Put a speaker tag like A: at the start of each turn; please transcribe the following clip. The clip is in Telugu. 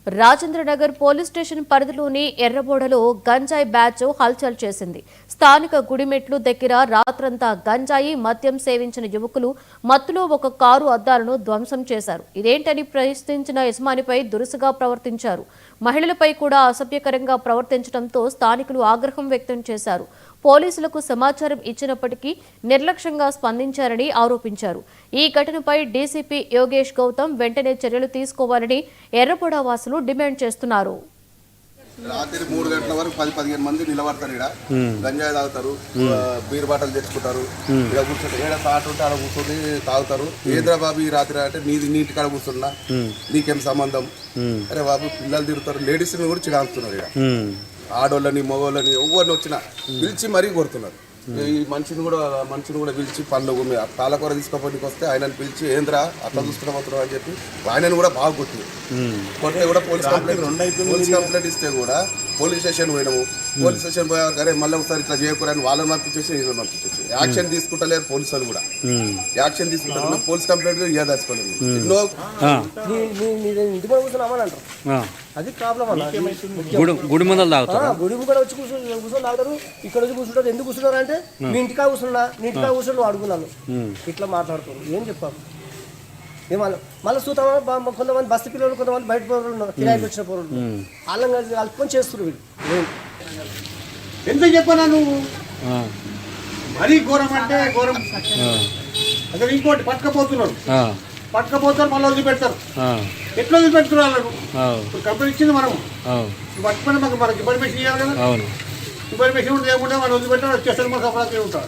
A: రాజేంద్రనగర్ పోలీస్ స్టేషన్ పరిధిలోని ఎర్రబోడలో గంజాయి బ్యాచ్ హల్చల్ చేసింది. స్థానిక గుడిమెట్లు దగ్గర రాత్రంతా గంజాయి మద్యం సేవించిన యువకులు మత్తులో ఒక కారు అద్దాలను ధ్వంసం చేశారు. ఇదేంటని ప్రశ్నించిన యజమానిపై దురుసుగా ప్రవర్తించారు. మహిళలపై కూడా అసభ్యకరంగా ప్రవర్తించడంతో స్థానికులు ఆగ్రహం వ్యక్తం చేశారు. పోలీసులకు సమాచారం ఇచ్చినప్పటికీ నిర్లక్ష్యంగా స్పందించారని ఆరోపించారు. ఈ ఘటనపై డీసీపీ యోగేష్ గౌతమ్ వెంటనే చర్యలు తీసుకోవాలని ఎర్రపొడ వాసులు డిమాండ్ చేస్తున్నారు.
B: రాత్రి 3 గంటల వరకు 10-15 మంది నిలబడతారు. ఇక్కడ గంజాయి తాగుతారు, బీర్ బాటలు తెచ్చుకుంటారు. ఇక్కడ కూర్చొని ఏడ సాట్ ఉంటే అక్కడ కూర్చొని తాగుతారు. ఏద్రా బాబు ఈ రాత్రి అంటే నీటి కాడ కూర్చున్నా నీకేం సంబంధం? అరే బాబు పిల్లలు తిరుగుతారు, లేడీస్ కూడా చిరాకుతున్నారు. ఇక్కడ ఆడోళ్ళని మగోళ్ళని ఎవరిని వచ్చినా పిలిచి మరీ కొడుతున్నారు. ఈ మనిషిని కూడా పిలిచి పనులు పాలకూర తీసుకోపోనికి వస్తే ఆయనను పిలిచి ఏంద్రా అట్లా చూసుకుని అని చెప్పి ఆయనను కూడా బాగా కొట్టింది. కొట్టే కూడా పోలీస్ కంప్లైంట్ ఇస్తే కూడా పోలీస్ స్టేషన్ పోయినాము. పోలీస్ స్టేషన్ పోయారు కానీ మళ్ళీ ఒకసారి ఇట్లా చేయకూడని వాళ్ళని పంపించేసి వీళ్ళని పంపించేసి యాక్షన్ తీసుకుంటలేరు. పోలీసులు కూడా యాక్షన్ తీసుకుంటారు. పోలీస్ కంప్లైంట్ ఇవ్వదలుచుకోలేదు. ఎన్నో
C: అది ప్రాబ్లం అన్న.
D: గుడి ముందర తాగుతారు,
C: గుడి కూడా వచ్చి కూర్చొని తాగుతారు. ఇక్కడ వచ్చి కూర్చుంటారు. ఎందుకు కూర్చున్నారు అంటే మీ ఇంటికా కూర్చున్నా, నీ ఇంటికా కూర్చొని నువ్వు అడుగున్నాను ఇట్లా మాట్లాడుతున్నారు. ఏం చెప్పాను మళ్ళీ చూద్దామా? కొంతమంది బస్సు పిల్లలు, కొంతమంది బయట పౌరులు, కిరాయికి వచ్చిన పౌరులు వాళ్ళని కలుపుకొని చేస్తున్నారు వీళ్ళు.
E: ఎంత చెప్పనా నువ్వు? మరీ ఘోరం అంటే ఘోరం. అదే ఇంకోటి పట్టుకపోతున్నారు మళ్ళీ వదిలిపెడతారు. ఎట్లా వదిలిపెడుతున్నారు వాళ్ళకు? ఇప్పుడు కంపెనీ ఇచ్చింది మనం పట్టుకొని మనకి ఇబ్బంది ఇవ్వాలి కదా. ఇబ్బంది ఉంటే ఏముంటే వాళ్ళు వదిలిపెట్టారు, వచ్చేస్తారు, మనకు అప్పుడు ఉంటారు.